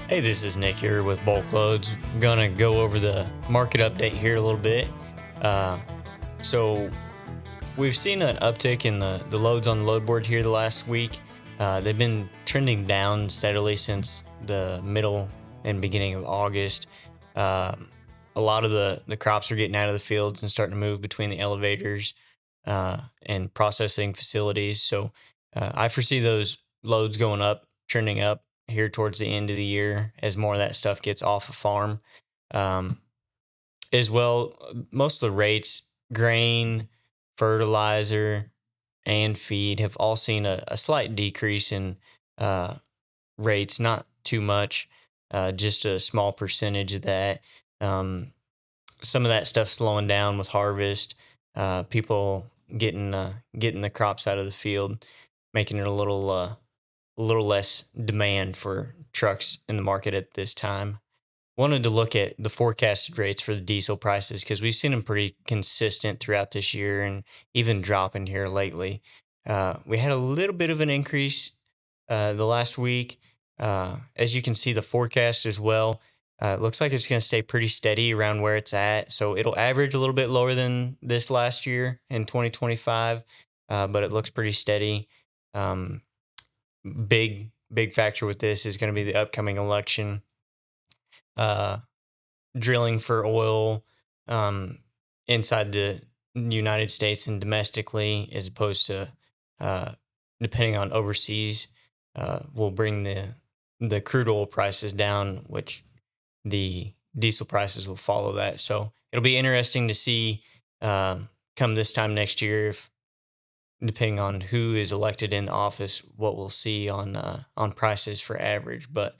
Hey, this is Nick here with Bulk Loads. I'm gonna go over the market update here a little bit. Uh, so we've seen an uptick in the loads on the load board here the last week. They've been trending down steadily since the middle and beginning of August. Um, a lot of the crops are getting out of the fields and starting to move between the elevators and processing facilities. So I foresee those loads going up, trending up here towards the end of the year as more of that stuff gets off the farm. Um, as well, most of the rates, grain, fertilizer, and feed have all seen a slight decrease in uh, rates, not too much, just a small percentage of that. Um, some of that stuff slowing down with harvest, people getting the crops out of the field, making it a little less demand for trucks in the market at this time. Wanted to look at the forecasted rates for the diesel prices because we've seen them pretty consistent throughout this year and even dropping here lately. We had a little bit of an increase the last week. As you can see, the forecast as well. It looks like it's going to stay pretty steady around where it's at. So it'll average a little bit lower than this last year in 2025, but it looks pretty steady. Um, big factor with this is going to be the upcoming election. Uh, Drilling for oil um, inside the United States and domestically, as opposed to uh, depending on overseas, will bring the crude oil prices down, which the diesel prices will follow that. So it'll be interesting to see come this time next year if depending on who is elected in office, what we'll see on prices for average. But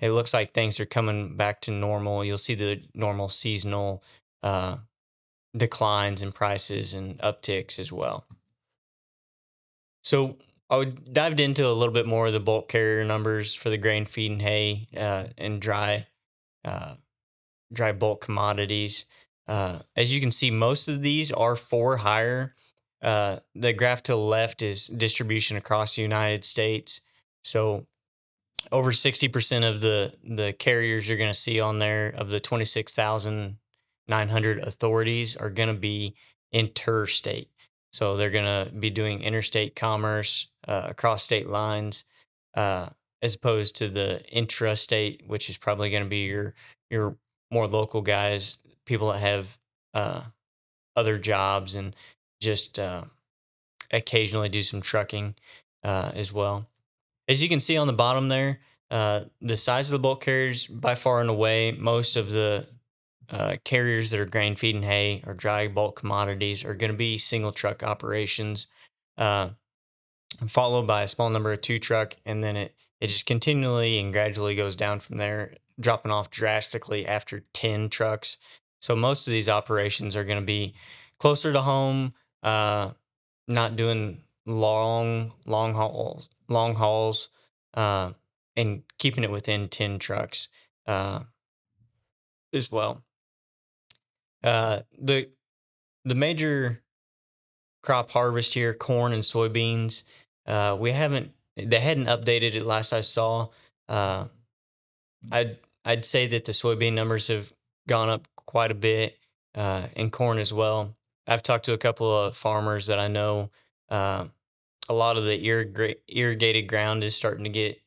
it looks like things are coming back to normal. You'll see the normal seasonal uh, declines in prices and upticks as well. So dived into a little bit more of the bulk carrier numbers for the grain, feed, and hay and uh, dry bulk commodities. As you can see, most of these are for hire. The graph to the left is distribution across the United States. So over 60% of the carriers you're going to see on there of the 26,900 authorities are going to be interstate. So they're going to be doing interstate commerce across state lines, uh, as opposed to the intrastate, which is probably going to be your more local guys, people that have uh, other jobs and just occasionally do some trucking as well. As you can see on the bottom there, the size of the bulk carriers, by far and away, most of the carriers that are grain, feed, and hay or dry bulk commodities are going to be single truck operations, uh, followed by a small number of two truck, and then it just continually and gradually goes down from there, dropping off drastically after 10 trucks. So most of these operations are going to be closer to home, not doing long hauls, uh, and keeping it within 10 trucks uh, as well. The major crop harvest here, corn and soybeans. They hadn't updated it last I saw. Uh, I'd say that the soybean numbers have gone up quite a bit, and corn as well. I've talked to a couple of farmers that I know. Uh, a lot of the irrigated ground is starting to get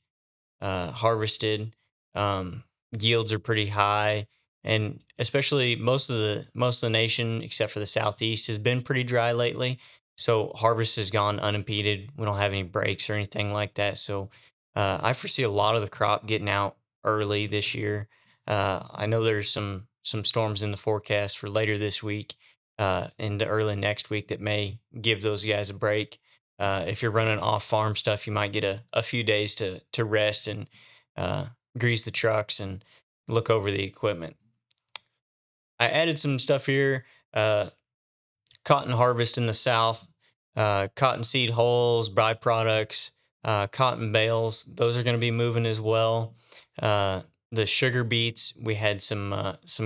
harvested. Yields are pretty high, and especially most of the nation, except for the southeast, has been pretty dry lately. So harvest has gone unimpeded. We don't have any breaks or anything like that. So I foresee a lot of the crop getting out early this year. I know there's some storms in the forecast for later this week into early next week that may give those guys a break. If you're running off farm stuff, you might get a few days to rest and uh, grease the trucks and look over the equipment. I added some stuff here. Cotton harvest in the south, cotton seed hulls, byproducts, cotton bales. Those are going to be moving as well. The sugar beets. We had some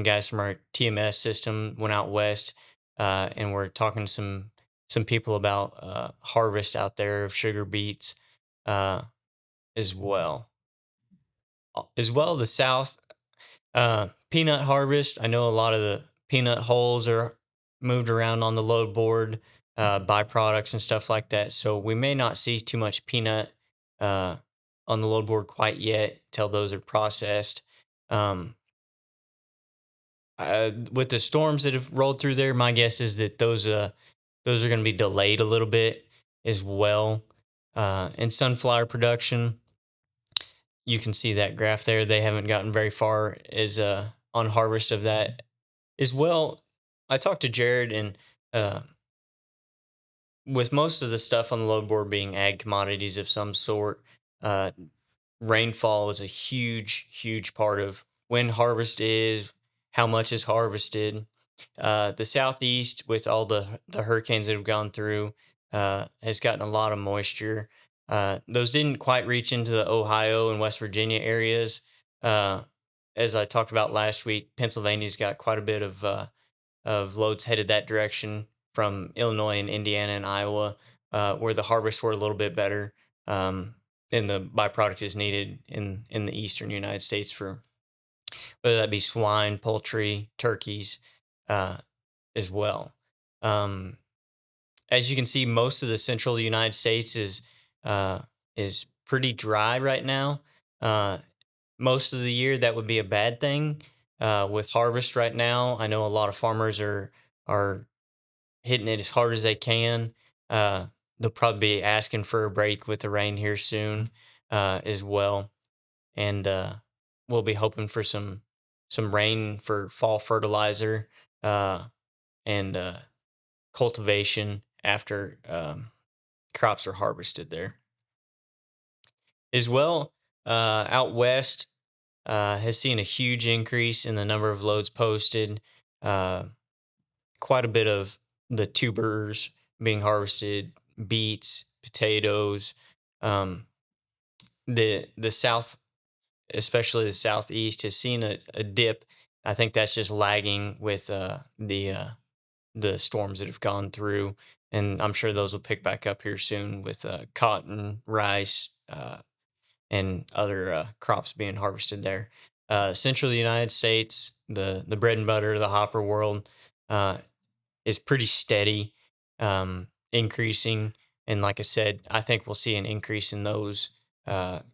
guys from our TMS system went out west, and we're talking to some people about harvest out there of sugar beets uh, as well. As well, the South, peanut harvest. I know a lot of the peanut hulls are moved around on the load board, byproducts and stuff like that. So we may not see too much peanut uh, on the load board quite yet till those are processed. Um, with the storms that have rolled through there, my guess is that those are going to be delayed a little bit as well. In sunflower production, you can see that graph there. They haven't gotten very far as on harvest of that as well. I talked to Jared, and uh, with most of the stuff on the load board being ag commodities of some sort, uh, rainfall is a huge, huge part of when harvest is, how much is harvested. The southeast, with all the hurricanes that have gone through, has gotten a lot of moisture. Those didn't quite reach into the Ohio and West Virginia areas. Uh, as I talked about last week, Pennsylvania's got quite a bit of loads headed that direction from Illinois and Indiana and Iowa, where the harvests were a little bit better. And the byproduct is needed in the eastern United States for whether that be swine, poultry, turkeys, uh, as well. Um, as you can see, most of the central United States uh, is pretty dry right now. Uh, Most of the year, that would be a bad thing. With harvest right now, I know a lot of farmers are hitting it as hard as they can. Uh, they'll probably be asking for a break with the rain here soon, as well, and we'll be hoping for some rain for fall fertilizer, uh, and cultivation after crops are harvested there as well. Out west has seen a huge increase in the number of loads posted. Uh, Quite a bit of the tubers being harvested, beets, potatoes. Um, the south, especially the southeast, has seen a dip. I think that's just lagging with the storms that have gone through, and I'm sure those will pick back up here soon with cotton, rice, and other crops being harvested there. Central United States, the bread and butter, the hopper world, uh, is pretty steady, increasing. And like I said, I think we'll see an increase in those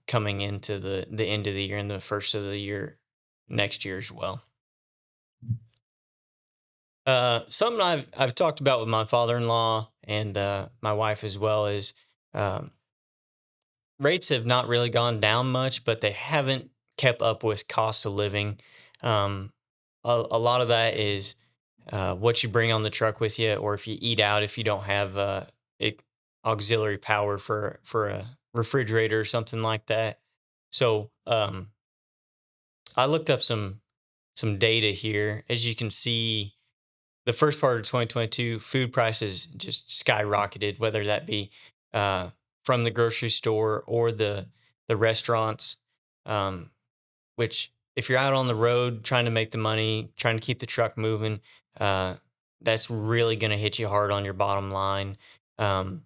coming into the end of the year and the first of the year next year as well. Something I've talked about with my father-in-law and my wife as well is um, rates have not really gone down much, but they haven't kept up with cost of living. Um, a lot of that is what you bring on the truck with you, or if you eat out, if you don't have it, auxiliary power for a refrigerator or something like that. So I looked up some data here. As you can see, the first part of 2022, food prices just skyrocketed, whether that be uh, from the grocery store or the restaurants. Um, which, if you're out on the road trying to make the money, trying to keep the truck moving, uh, that's really going to hit you hard on your bottom line. Um,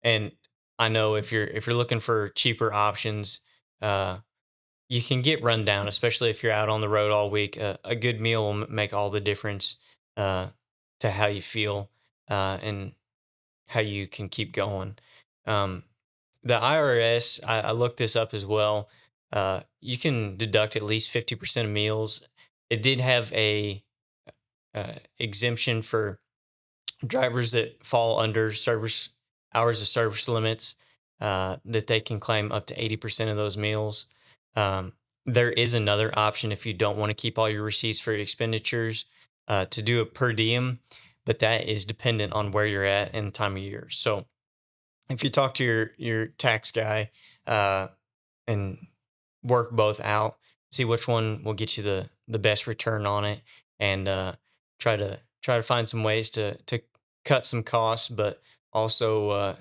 and I know if you're looking for cheaper options, uh, you can get run down, especially if you're out on the road all week. A good meal will make all the difference uh, to how you feel and how you can keep going. Um, the IRS, I looked this up as well. You can deduct at least 50% of meals. It did have a exemption for drivers that fall under service hours of service limits, that they can claim up to 80% of those meals. Um, there is another option if you don't want to keep all your receipts for your expenditures, to do it per diem, but that is dependent on where you're at and the time of year. So if you talk to your tax guy uh, and work both out, see which one will get you the best return on it, and try to find some ways to cut some costs, but also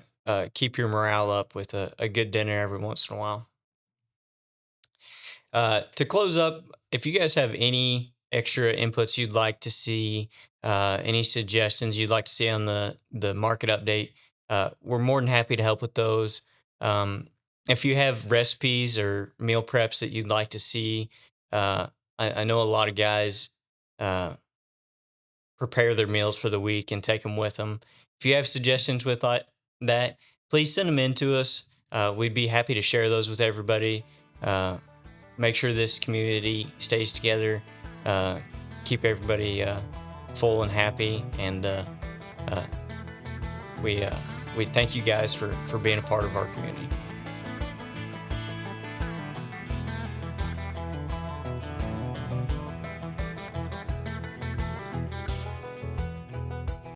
keep your morale up with a good dinner every once in a while. To close up, if you guys have any extra inputs you'd like to see, any suggestions you'd like to see on the market update, we're more than happy to help with those. Um, if you have recipes or meal preps that you'd like to see, I know a lot of guys uh, prepare their meals for the week and take them with them. If you have suggestions with that, please send them in to us. We'd be happy to share those with everybody. Uh, Make sure this community stays together. Uh, Keep everybody full and happy, and uh, we we thank you guys for being a part of our community.